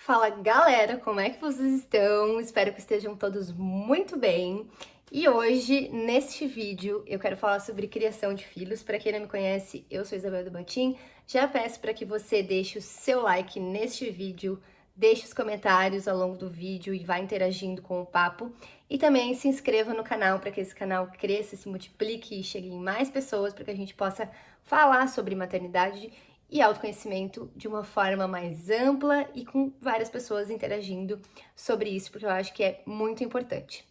Fala galera, como é que vocês estão? Espero que estejam todos muito bem. E hoje, neste vídeo, eu quero falar sobre criação de filhos. Para quem não me conhece, eu sou Isabel do Batim. Já peço para que você deixe o seu like neste vídeo, deixe os comentários ao longo do vídeo e vá interagindo com o papo. E também se inscreva no canal para que esse canal cresça, se multiplique e chegue em mais pessoas para que a gente possa falar sobre maternidade e autoconhecimento de uma forma mais ampla e com várias pessoas interagindo sobre isso, porque eu acho que é muito importante.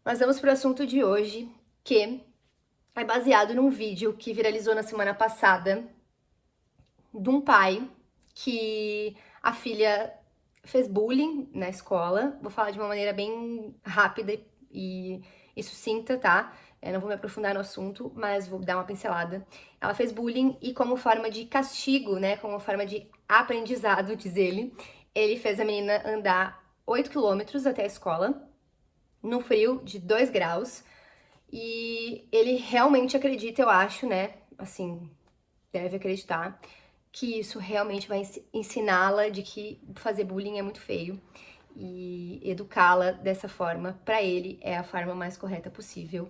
Mas vamos para o assunto de hoje, que é baseado num vídeo que viralizou na semana passada de um pai que a filha fez bullying na escola. Vou falar de uma maneira bem rápida e sucinta, tá? Eu não vou me aprofundar no assunto, mas vou dar uma pincelada. Ela fez bullying e como forma de castigo, né, como forma de aprendizado, diz ele fez a menina andar 8 quilômetros até a escola, no frio de 2 graus, e ele realmente acredita, eu acho, né, assim, deve acreditar, que isso realmente vai ensiná-la de que fazer bullying é muito feio e educá-la dessa forma, para ele, é a forma mais correta possível.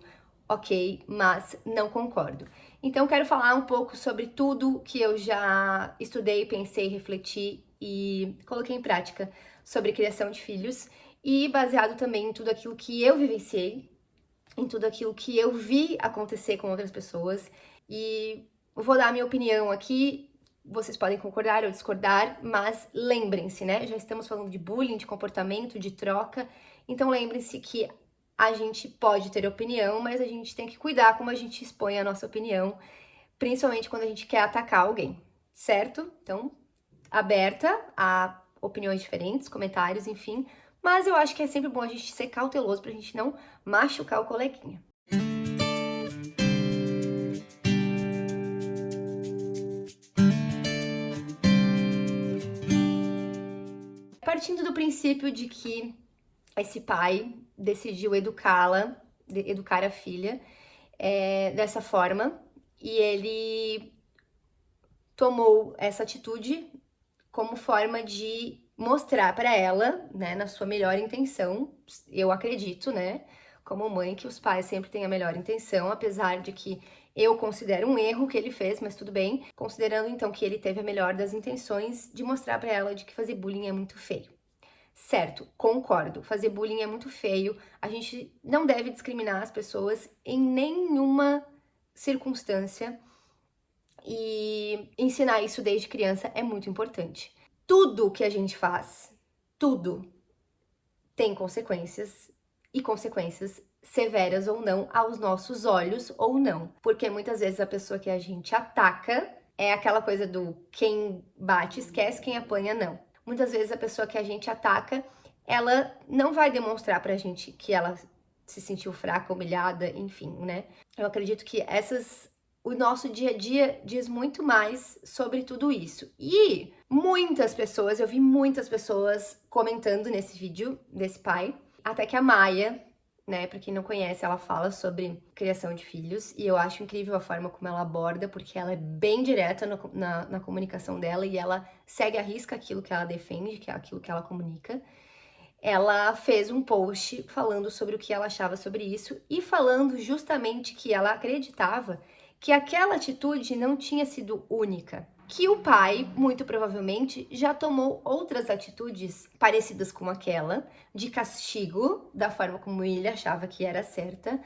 Ok, mas não concordo. Então, quero falar um pouco sobre tudo que eu já estudei, pensei, refleti e coloquei em prática sobre criação de filhos e baseado também em tudo aquilo que eu vivenciei, em tudo aquilo que eu vi acontecer com outras pessoas e vou dar a minha opinião aqui. Vocês podem concordar ou discordar, mas lembrem-se, né? Já estamos falando de bullying, de comportamento, de troca. Então lembrem-se que a gente pode ter opinião, mas a gente tem que cuidar como a gente expõe a nossa opinião, principalmente quando a gente quer atacar alguém, certo? Então, aberta a opiniões diferentes, comentários, enfim. Mas eu acho que é sempre bom a gente ser cauteloso pra gente não machucar o coleguinha. Partindo do princípio de que esse pai decidiu educar a filha dessa forma, e ele tomou essa atitude como forma de mostrar para ela, né, na sua melhor intenção. Eu acredito, né, como mãe, que os pais sempre têm a melhor intenção, apesar de que eu considero um erro que ele fez, mas tudo bem, considerando então que ele teve a melhor das intenções de mostrar para ela de que fazer bullying é muito feio. Certo, concordo. Fazer bullying é muito feio. A gente não deve discriminar as pessoas em nenhuma circunstância e ensinar isso desde criança é muito importante. Tudo que a gente faz, tudo tem consequências e consequências severas ou não aos nossos olhos ou não, porque muitas vezes a pessoa que a gente ataca é aquela coisa do quem bate esquece, quem apanha não. Muitas vezes a pessoa que a gente ataca, ela não vai demonstrar pra gente que ela se sentiu fraca, humilhada, enfim, né? Eu acredito que o nosso dia a dia diz muito mais sobre tudo isso. E muitas pessoas, eu vi muitas pessoas comentando nesse vídeo desse pai, até que a Maia, né, pra quem não conhece, ela fala sobre criação de filhos, e eu acho incrível a forma como ela aborda, porque ela é bem direta na comunicação dela, e ela segue à risca aquilo que ela defende, que é aquilo que ela comunica. Ela fez um post falando sobre o que ela achava sobre isso, e falando justamente que ela acreditava que aquela atitude não tinha sido única, que o pai, muito provavelmente, já tomou outras atitudes parecidas com aquela, de castigo, da forma como ele achava que era certa,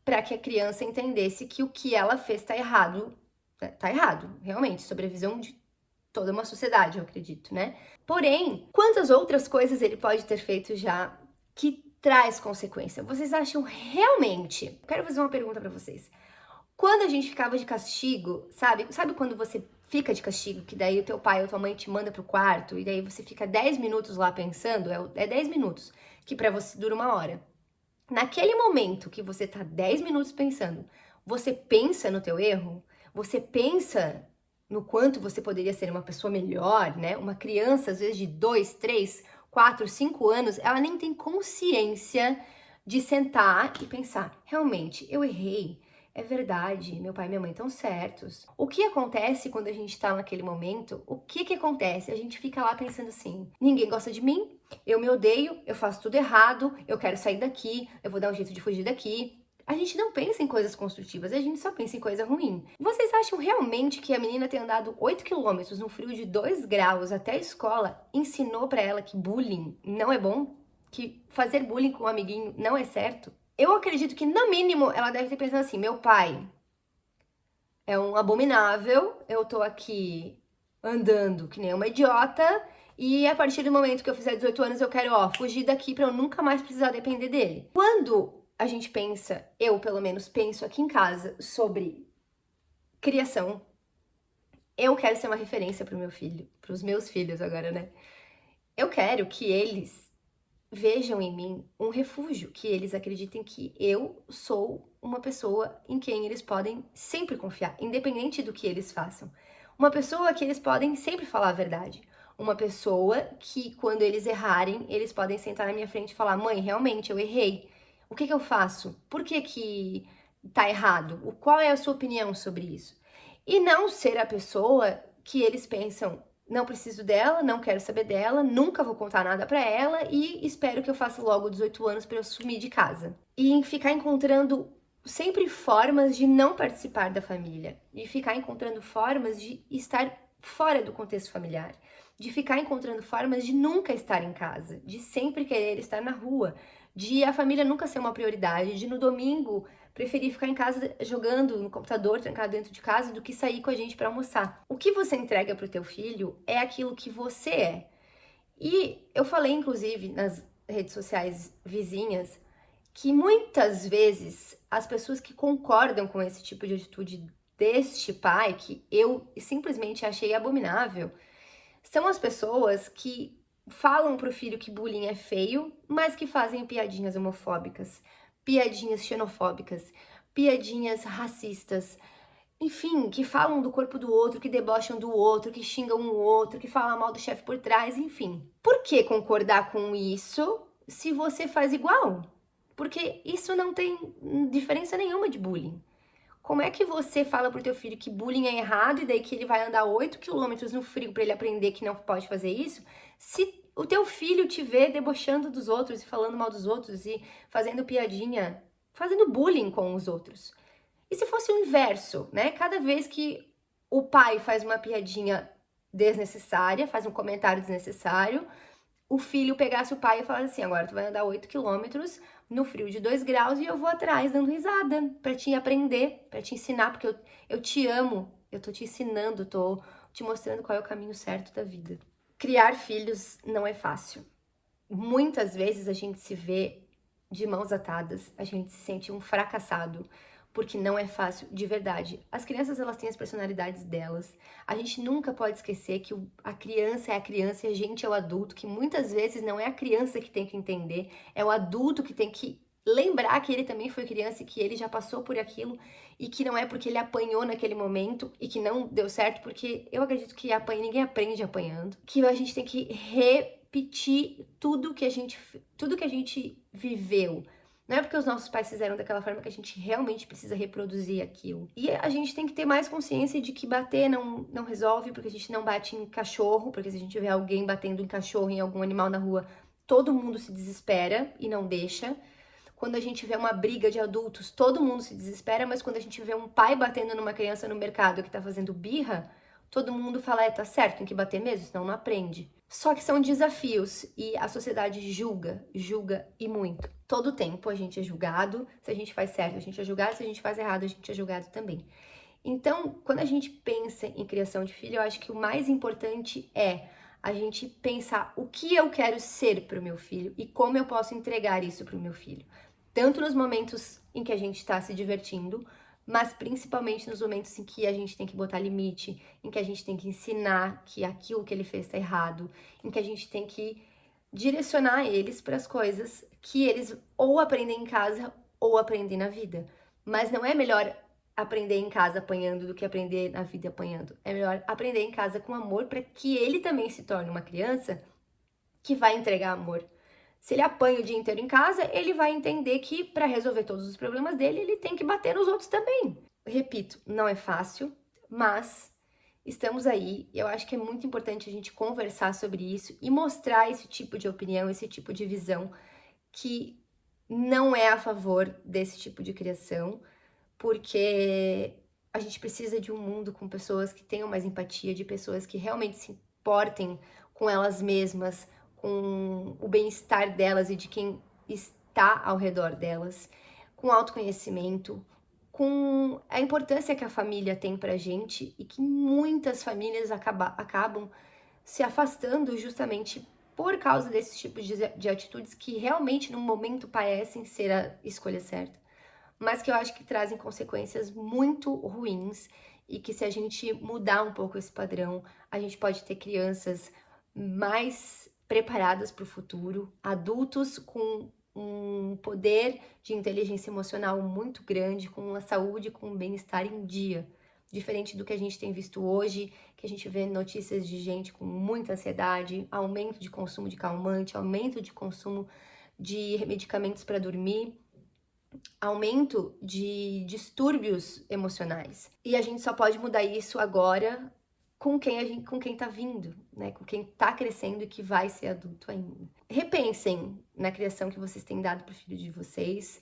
para que a criança entendesse que o que ela fez tá errado, realmente, sobre a visão de toda uma sociedade, eu acredito, né? Porém, quantas outras coisas ele pode ter feito já que traz consequência? Vocês acham realmente? Quero fazer uma pergunta para vocês. Quando a gente ficava de castigo, sabe quando você fica de castigo, que daí o teu pai ou tua mãe te manda pro quarto, e daí você fica 10 minutos lá pensando, é 10 minutos, que pra você dura uma hora. Naquele momento que você tá 10 minutos pensando, você pensa no teu erro? Você pensa no quanto você poderia ser uma pessoa melhor, né? Uma criança, às vezes de 2, 3, 4, 5 anos, ela nem tem consciência de sentar e pensar, realmente, eu errei, é verdade, meu pai e minha mãe estão certos. O que acontece quando a gente tá naquele momento? O que acontece? A gente fica lá pensando assim: ninguém gosta de mim, eu me odeio, eu faço tudo errado, eu quero sair daqui, eu vou dar um jeito de fugir daqui. A gente não pensa em coisas construtivas, a gente só pensa em coisa ruim. Vocês acham realmente que a menina ter andado 8 quilômetros no frio de 2 graus até a escola ensinou pra ela que bullying não é bom? Que fazer bullying com um amiguinho não é certo? Eu acredito que, no mínimo, ela deve ter pensado assim: meu pai é um abominável, eu tô aqui andando que nem uma idiota, e a partir do momento que eu fizer 18 anos, eu quero, fugir daqui pra eu nunca mais precisar depender dele. Quando a gente pensa, eu pelo menos penso aqui em casa, sobre criação, eu quero ser uma referência pro meu filho, pros meus filhos agora, né? Eu quero que eles vejam em mim um refúgio, que eles acreditem que eu sou uma pessoa em quem eles podem sempre confiar, independente do que eles façam. Uma pessoa que eles podem sempre falar a verdade. Uma pessoa que, quando eles errarem, eles podem sentar na minha frente e falar: mãe, realmente eu errei. O que eu faço? Por que tá errado? Qual é a sua opinião sobre isso? E não ser a pessoa que eles pensam: não preciso dela, não quero saber dela, nunca vou contar nada pra ela e espero que eu faça logo 18 anos pra eu sumir de casa. E ficar encontrando sempre formas de não participar da família, de ficar encontrando formas de estar fora do contexto familiar, de ficar encontrando formas de nunca estar em casa, de sempre querer estar na rua, de a família nunca ser uma prioridade, de no domingo preferir ficar em casa jogando no computador, trancado dentro de casa, do que sair com a gente para almoçar. O que você entrega pro teu filho é aquilo que você é. E eu falei, inclusive, nas redes sociais vizinhas, que muitas vezes as pessoas que concordam com esse tipo de atitude deste pai, que eu simplesmente achei abominável, são as pessoas que falam pro filho que bullying é feio, mas que fazem piadinhas homofóbicas, piadinhas xenofóbicas, piadinhas racistas, enfim, que falam do corpo do outro, que debocham do outro, que xingam o outro, que falam mal do chefe por trás, enfim. Por que concordar com isso se você faz igual? Porque isso não tem diferença nenhuma de bullying. Como é que você fala pro teu filho que bullying é errado e daí que ele vai andar 8 quilômetros no frio para ele aprender que não pode fazer isso, se o teu filho te vê debochando dos outros e falando mal dos outros e fazendo piadinha, fazendo bullying com os outros? E se fosse o inverso, né? Cada vez que o pai faz uma piadinha desnecessária, faz um comentário desnecessário, o filho pegasse o pai e falasse assim: agora tu vai andar 8 quilômetros no frio de 2 graus e eu vou atrás dando risada pra te aprender, pra te ensinar, porque eu te amo, eu tô te ensinando, tô te mostrando qual é o caminho certo da vida. Criar filhos não é fácil. Muitas vezes a gente se vê de mãos atadas, a gente se sente um fracassado, porque não é fácil de verdade. As crianças, elas têm as personalidades delas. A gente nunca pode esquecer que a criança é a criança e a gente é o adulto, que muitas vezes não é a criança que tem que entender, é o adulto que tem que lembrar que ele também foi criança e que ele já passou por aquilo e que não é porque ele apanhou naquele momento e que não deu certo, porque eu acredito que ninguém aprende apanhando, que a gente tem que repetir tudo que a gente viveu. Não é porque os nossos pais fizeram daquela forma que a gente realmente precisa reproduzir aquilo. E a gente tem que ter mais consciência de que bater não resolve, porque a gente não bate em cachorro, porque se a gente vê alguém batendo em cachorro, em algum animal na rua, todo mundo se desespera e não deixa. Quando a gente vê uma briga de adultos, todo mundo se desespera, mas quando a gente vê um pai batendo numa criança no mercado que tá fazendo birra, todo mundo fala: tá certo, tem que bater mesmo, senão não aprende. Só que são desafios e a sociedade julga e muito. Todo tempo a gente é julgado, se a gente faz certo, a gente é julgado, se a gente faz errado, a gente é julgado também. Então, quando a gente pensa em criação de filho, eu acho que o mais importante é a gente pensar o que eu quero ser para o meu filho e como eu posso entregar isso para o meu filho. Tanto nos momentos em que a gente está se divertindo, mas principalmente nos momentos em que a gente tem que botar limite, em que a gente tem que ensinar que aquilo que ele fez está errado, em que a gente tem que direcionar eles para as coisas que eles ou aprendem em casa ou aprendem na vida. Mas não é melhor aprender em casa apanhando do que aprender na vida apanhando. É melhor aprender em casa com amor para que ele também se torne uma criança que vai entregar amor. Se ele apanha o dia inteiro em casa, ele vai entender que para resolver todos os problemas dele, ele tem que bater nos outros também. Repito, não é fácil, mas estamos aí. Eu acho que é muito importante a gente conversar sobre isso e mostrar esse tipo de opinião, esse tipo de visão que não é a favor desse tipo de criação, porque a gente precisa de um mundo com pessoas que tenham mais empatia, de pessoas que realmente se importem com elas mesmas, com o bem-estar delas e de quem está ao redor delas, com autoconhecimento, com a importância que a família tem pra gente e que muitas famílias acabam se afastando justamente por causa desses tipos de atitudes que realmente no momento parecem ser a escolha certa, mas que eu acho que trazem consequências muito ruins e que se a gente mudar um pouco esse padrão, a gente pode ter crianças mais preparadas para o futuro, adultos com um poder de inteligência emocional muito grande, com uma saúde, com um bem-estar em dia. Diferente do que a gente tem visto hoje, que a gente vê notícias de gente com muita ansiedade, aumento de consumo de calmante, aumento de consumo de medicamentos para dormir, aumento de distúrbios emocionais. E a gente só pode mudar isso agora com quem tá vindo, né? Com quem tá crescendo e que vai ser adulto ainda. Repensem na criação que vocês têm dado pro filho de vocês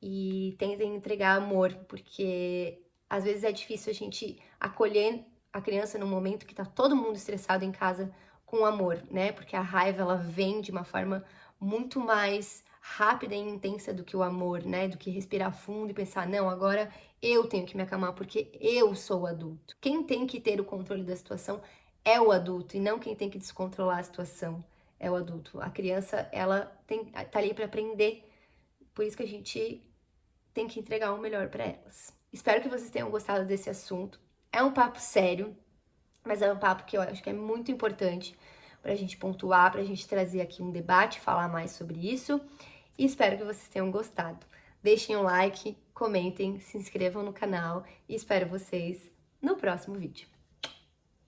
e tentem entregar amor, porque às vezes é difícil a gente acolher a criança num momento que tá todo mundo estressado em casa com amor, né? Porque a raiva ela vem de uma forma muito mais rápida e intensa do que o amor, né? Do que respirar fundo e pensar, não, agora eu tenho que me acalmar porque eu sou o adulto. Quem tem que ter o controle da situação é o adulto e não quem tem que descontrolar a situação é o adulto. A criança, ela tá ali para aprender. Por isso que a gente tem que entregar o melhor para elas. Espero que vocês tenham gostado desse assunto. É um papo sério, mas é um papo que eu acho que é muito importante pra gente pontuar, pra gente trazer aqui um debate, falar mais sobre isso. E espero que vocês tenham gostado. Deixem um like, comentem, se inscrevam no canal e espero vocês no próximo vídeo.